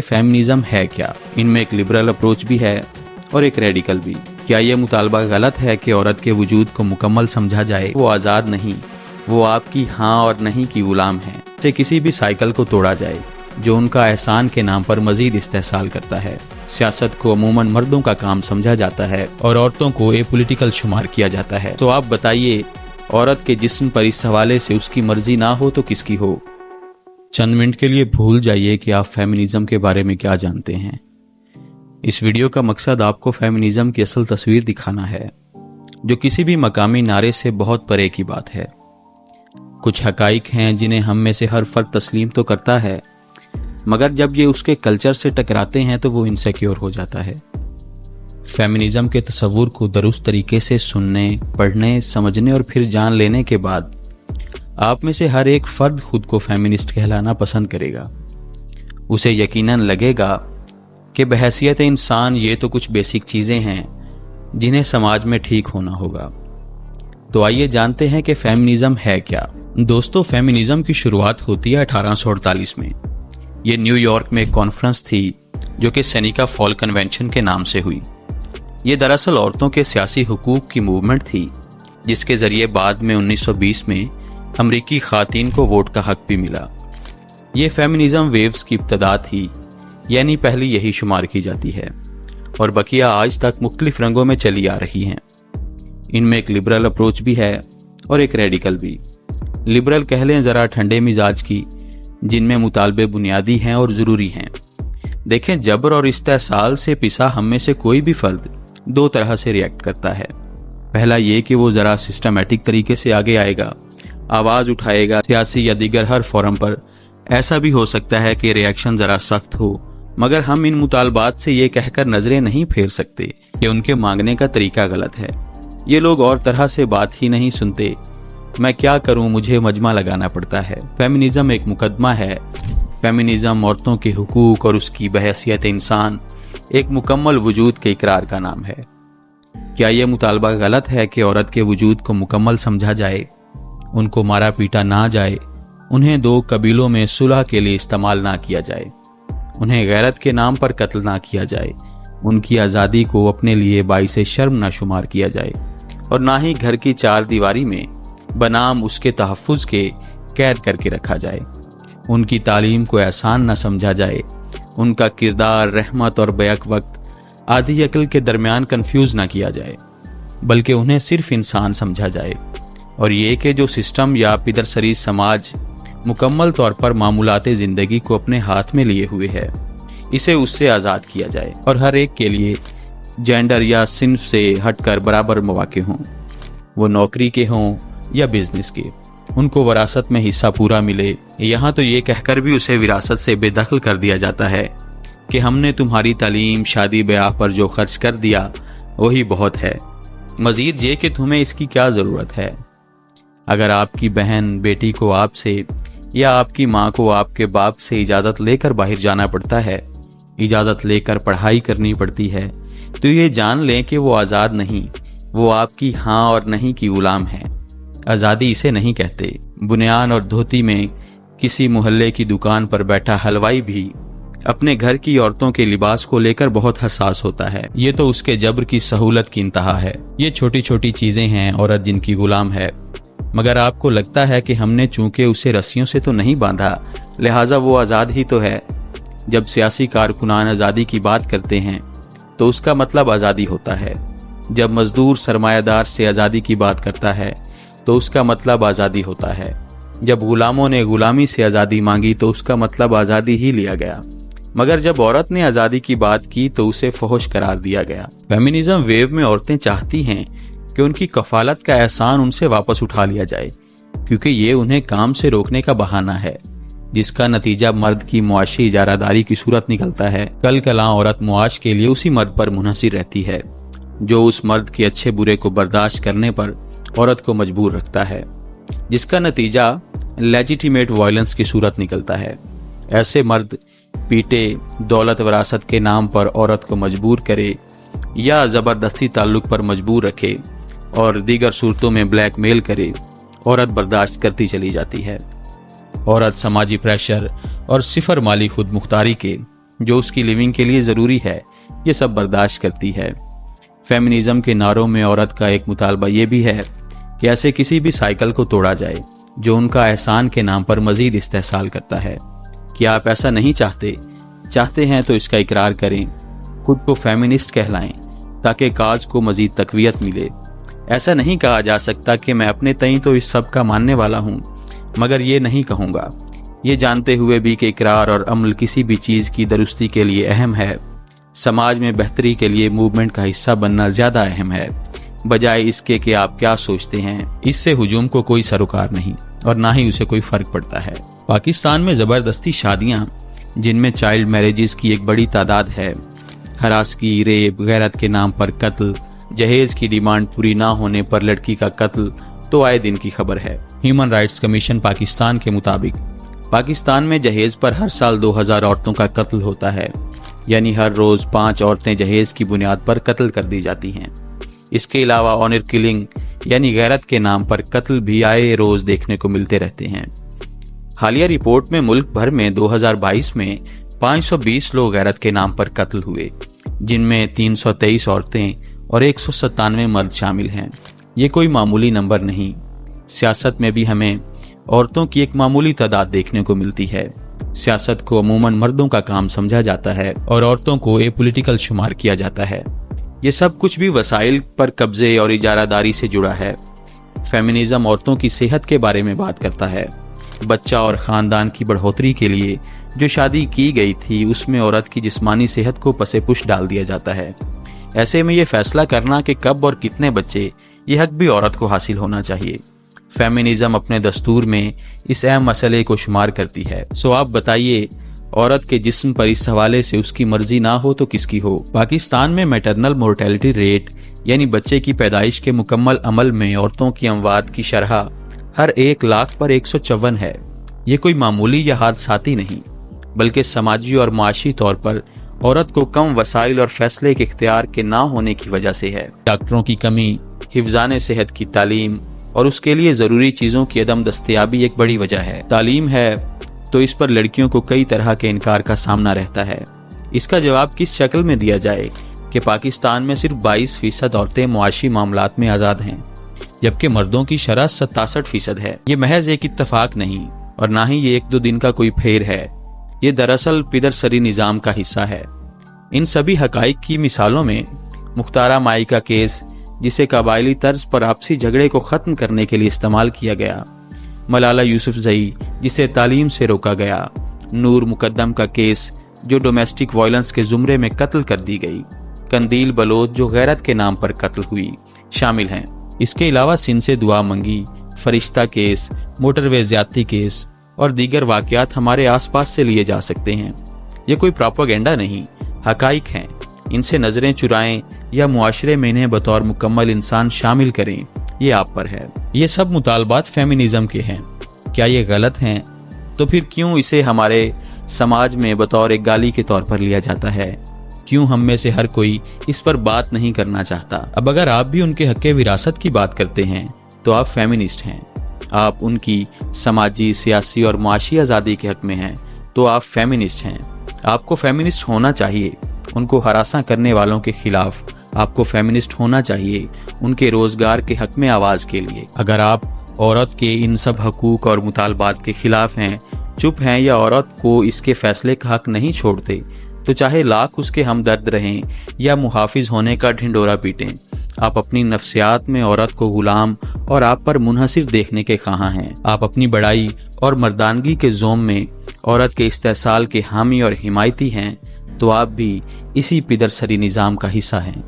Feminism है क्या? इनमें एक लिबरल अप्रोच भी है और एक रेडिकल भी। क्या ये मुतालबा गलत है कि औरत के वजूद को मुकम्मल समझा जाए? वो आज़ाद नहीं, वो आपकी हाँ और नहीं की गुलाम है। से किसी भी साइकिल को तोड़ा जाए जो उनका एहसान के नाम पर मजीद इस्तेहसाल करता है। सियासत को अमूमन मर्दों का काम समझा जाता है और औरतों को एपॉलिटिकल शुमार किया जाता है। तो आप बताइए, औरत के जिस्म पर इस हवाले से उसकी मर्जी ना हो तो किसकी हो? चंद मिनट के लिए भूल जाइए कि आप फेमिनिज्म के बारे में क्या जानते हैं। इस वीडियो का मकसद आपको फेमिनिज्म की असल तस्वीर दिखाना है, जो किसी भी मकामी नारे से बहुत परे की बात है। कुछ हकाइक हैं जिन्हें हम में से हर फर्द तस्लीम तो करता है, मगर जब ये उसके कल्चर से टकराते हैं तो वो इनसिक्योर हो जाता है। फेमिनिज्म के तस्वुर को दुरुस्त तरीके से सुनने, पढ़ने, समझने और फिर जान लेने के बाद आप में से हर एक फर्द खुद को फेमिनिस्ट कहलाना पसंद करेगा। उसे यकीनन लगेगा कि बहैसियत इंसान ये तो कुछ बेसिक चीज़ें हैं जिन्हें समाज में ठीक होना होगा। तो आइए जानते हैं कि फेमिनिज्म है क्या। दोस्तों, फेमिनिज्म की शुरुआत होती है 1848 में। ये न्यूयॉर्क में एक कॉन्फ्रेंस थी जो कि सेनेका फॉल कन्वेंशन के नाम से हुई। ये दरअसल औरतों के सियासी हुकूक की मूवमेंट थी, जिसके जरिए बाद में 1920 में अमरीकी खातीन को वोट का हक भी मिला। ये फेमिनिज्म वेव्स की इब्तदा थी, यानी पहली यही शुमार की जाती है, और बकिया आज तक मुख्तलिफ रंगों में चली आ रही हैं। इनमें एक लिबरल अप्रोच भी है और एक रेडिकल भी। लिबरल कह लें ज़रा ठंडे मिजाज की, जिनमें मुतालबे बुनियादी हैं और ज़रूरी हैं। देखें, जबर और इस्तेहसाल से पिसा हम में से कोई भी फर्द दो तरह से रिएक्ट करता है। पहला ये कि वो ज़रा सिस्टमेटिक तरीके से आगे आएगा, आवाज़ उठाएगा। सियासी या दीगर हर फोरम पर ऐसा भी हो सकता है कि रिएक्शन ज़रा सख्त हो, मगर हम इन मुतालबात से ये कहकर नजरें नहीं फेर सकते कि उनके मांगने का तरीका गलत है। ये लोग और तरह से बात ही नहीं सुनते। मैं क्या करूं, मुझे मजमा लगाना पड़ता है। फेमिनिज्म एक मुकदमा है। फेमिनिज्म औरतों के हुकूक और उसकी बहैसियत इंसान एक मुकम्मल वजूद के इकरार का नाम है। क्या यह मुतालबा गलत है कि औरत के वजूद को मुकम्मल समझा जाए, उनको मारा पीटा ना जाए, उन्हें दो कबीलों में सुलह के लिए इस्तेमाल ना किया जाए, उन्हें गैरत के नाम पर कत्ल ना किया जाए, उनकी आज़ादी को अपने लिए बाइसे शर्म ना शुमार किया जाए, और ना ही घर की चार दीवारी में बनाम उसके तहफ़्फ़ुज़ के कैद करके रखा जाए। उनकी तालीम को एहसान न समझा जाए, उनका किरदार, रहमत और बैक वक्त आधी अक्ल के दरमियान कंफ्यूज ना किया जाए, बल्कि उन्हें सिर्फ इंसान समझा जाए। और ये कि जो सिस्टम या पिदरसरी समाज मुकम्मल तौर पर मामूलाते ज़िंदगी को अपने हाथ में लिए हुए है, इसे उससे आज़ाद किया जाए और हर एक के लिए जेंडर या सिन्फ से हटकर बराबर मौके हों, वो नौकरी के हों या बिजनेस के, उनको विरासत में हिस्सा पूरा मिले। यहाँ तो ये कहकर भी उसे विरासत से बेदखल कर दिया जाता है कि हमने तुम्हारी तालीम, शादी ब्याह पर जो खर्च कर दिया वही बहुत है, मजीद ये कि तुम्हें इसकी क्या ज़रूरत है। अगर आपकी बहन बेटी को आपसे या आपकी माँ को आपके बाप से इजाज़त लेकर बाहर जाना पड़ता है, इजाज़त लेकर पढ़ाई करनी पड़ती है, तो ये जान लें कि वो आज़ाद नहीं, वो आपकी हाँ और नहीं की गुलाम है। आज़ादी इसे नहीं कहते। बुनियान और धोती में किसी मोहल्ले की दुकान पर बैठा हलवाई भी अपने घर की औरतों के लिबास को लेकर बहुत हसास होता है। ये तो उसके जबर की सहूलत की इंतहा है। ये छोटी छोटी चीज़ें हैं औरत जिनकी गुलाम है, मगर आपको लगता है कि हमने चूंकि उसे रस्सियों से तो नहीं बांधा, लिहाजा वो आज़ाद ही तो है। जब सियासी कारकुनान आज़ादी की बात करते हैं तो उसका मतलब आज़ादी होता है। जब मजदूर सरमायादार से आज़ादी की बात करता है तो उसका मतलब आज़ादी होता है। जब गुलामों ने गुलामी से आज़ादी मांगी तो उसका मतलब आज़ादी ही लिया गया, मगर जब औरत ने आज़ादी की बात की तो उसे फहुश करार दिया गया। फेमिनिज्म वेव में औरतें चाहती हैं कि उनकी कफालत का एहसान उनसे वापस उठा लिया जाए, क्योंकि ये उन्हें काम से रोकने का बहाना है, जिसका नतीजा मर्द की मुआशी इजारादारी की सूरत निकलता है। कल कलां औरत मुआश के लिए उसी मर्द पर मुनहसिर रहती है जो उस मर्द के अच्छे बुरे को बर्दाश्त करने पर औरत को मजबूर रखता है, जिसका नतीजा लेजिटिमेट वायलेंस की सूरत निकलता है। ऐसे मर्द पीटे, दौलत विरासत के नाम पर औरत को मजबूर करे या ज़बरदस्ती ताल्लुक पर मजबूर रखे और दीगर सूरतों में ब्लैकमेल करे, औरत बर्दाश्त करती चली जाती है। औरत समाजी प्रेशर और सिफर माली खुद मुख्तारी के जो उसकी लिविंग के लिए ज़रूरी है, ये सब बर्दाश्त करती है। फेमिनिज्म के नारों में औरत का एक मुतालबा ये भी है कि ऐसे किसी भी साइकिल को तोड़ा जाए जो उनका एहसान के नाम पर मजीद इस्तेहसाल करता है। क्या आप ऐसा नहीं चाहते हैं तो इसका इकरार करें, खुद को फेमिनिस्ट कहलाएं ताकि काज को मजीद तकवीयत मिले। ऐसा नहीं कहा जा सकता कि मैं अपने तईं तो इस सब का मानने वाला हूँ, मगर ये नहीं कहूँगा, ये जानते हुए भी कि इकरार और अमल किसी भी चीज़ की दुरुस्ती के लिए अहम है। समाज में बेहतरी के लिए मूवमेंट का हिस्सा बनना ज़्यादा अहम है, बजाय इसके कि आप क्या सोचते हैं। इससे हुजूम को कोई सरोकार नहीं और ना ही उसे कोई फ़र्क पड़ता है। पाकिस्तान में ज़बरदस्ती शादियाँ, जिनमें चाइल्ड मैरिजेस की एक बड़ी तादाद है, हरासगी, रेप, गैरत के नाम पर कत्ल, जहेज की डिमांड पूरी ना होने पर लड़की का कत्ल तो आए दिन की खबर है। ह्यूमन राइट्स कमीशन पाकिस्तान के मुताबिक पाकिस्तान में जहेज पर हर साल 2000 औरतों का कत्ल होता है, यानी हर रोज 5 औरतें जहेज की बुनियाद पर कत्ल कर दी जाती हैं। इसके अलावा ऑनर किलिंग यानी गैरत के नाम पर कत्ल भी आए रोज देखने को मिलते रहते हैं। हालिया रिपोर्ट में मुल्क भर में 2022 में 520 लोग गैरत के नाम पर कत्ल हुए, जिनमें 323 औरतें और 197 मर्द शामिल हैं। ये कोई मामूली नंबर नहीं। सियासत में भी हमें औरतों की एक मामूली तादाद देखने को मिलती है। सियासत को अमूमन मर्दों का काम समझा जाता है और औरतों को एपॉलिटिकल शुमार किया जाता है। ये सब कुछ भी वसाइल पर कब्जे और इजारादारी से जुड़ा है। फेमिनिज्म औरतों की सेहत के बारे में बात करता है। बच्चा और ख़ानदान की बढ़ोतरी के लिए जो शादी की गई थी, उसमें औरत की जिस्मानी सेहत को पसे पुश डाल दिया जाता है। ऐसे में ये फैसला करना कि कब और कितने बच्चे, ये हक भी औरत को हासिल होना चाहिए। फेमिनिज्म अपने दस्तूर में इस अहम मसले को शुमार करती है। सो आप बताइए, औरत के जिस्म पर इस हवाले से उसकी मर्जी ना हो तो किसकी हो? पाकिस्तान में मैटरनल मोर्टेलिटी रेट यानी बच्चे की पैदाइश के मुकम्मल अमल में औरतों की अमवात की शरह हर 1 लाख पर 154 है। ये कोई मामूली या हादसाती नहीं, बल्कि समाजी और माशी तौर पर औरत को कम वसाइल और फैसले के इख्तियार के ना होने की वजह से है। डॉक्टरों की कमी, हिफ्ज़ाने सेहत की तालीम और उसके लिए ज़रूरी चीज़ों की अदम दस्तयाबी एक बड़ी वजह है। तालीम है तो इस पर लड़कियों को कई तरह के इनकार का सामना रहता है। इसका जवाब किस शक्ल में दिया जाए कि पाकिस्तान में सिर्फ 22% औरतें मुआशी मामलात में आज़ाद हैं, जबकि मर्दों की शरह 67% है। ये महज एक इत्तफाक नहीं और ना ही ये 1-2 दिन का कोई फेर है। ये दरअसल पिदरसरी निज़ाम का हिस्सा है। इन सभी हकाइक की मिसालों में मुख्तारा माई का केस, जिसे कबायली तर्ज पर आपसी झगड़े को ख़त्म करने के लिए इस्तेमाल किया गया, मलाला यूसुफजई जिसे तालीम से रोका गया, नूर मुकद्दम का केस जो डोमेस्टिक वायलेंस के जुमरे में कत्ल कर दी गई, कंदील बलोच जो गैरत के नाम पर कत्ल हुई, शामिल हैं। इसके अलावा सिंध से दुआ मंगी, फरिश्ता केस, मोटरवे ज़्यादती केस और दीगर वाक़यात हमारे आसपास से लिए जा सकते हैं। ये कोई प्रोपेगेंडा नहीं, हकाइक हैं। इनसे नज़रें चुराएं या मुआशरे में इन्हें बतौर मुकम्मल इंसान शामिल करें, ये आप पर है। ये सब मुतालबात फेमिनिज्म के हैं। क्या ये गलत हैं? तो फिर क्यों इसे हमारे समाज में बतौर एक गाली के तौर पर लिया जाता है? क्यों हम में से हर कोई इस पर बात नहीं करना चाहता? अब अगर आप भी उनके हक़ विरासत की बात करते हैं तो आप फेमिनिस्ट हैं। आप उनकी समाजी, सियासी और माशी आज़ादी के हक़ में हैं तो आप फेमिनिस्ट हैं। आपको फेमिनिस्ट होना चाहिए उनको हरासा करने वालों के खिलाफ। आपको फेमिनिस्ट होना चाहिए उनके रोजगार के हक में आवाज़ के लिए। अगर आप औरत के इन सब हकूक़ और मुतालबात के खिलाफ हैं, चुप हैं या औरत को इसके फैसले का हक नहीं छोड़ते, तो चाहे लाख उसके हमदर्द रहें या मुहाफिज होने का ढिंडोरा पीटें, आप अपनी नफ्सियात में औरत को गुलाम और आप पर मुनहसिर देखने के ख़्वाह हैं। आप अपनी बड़ाई और मर्दानगी के जोम में औरत के इस्तेहसाल के हामी और हिमायती हैं, तो आप भी इसी पिदरसरी निज़ाम का हिस्सा हैं।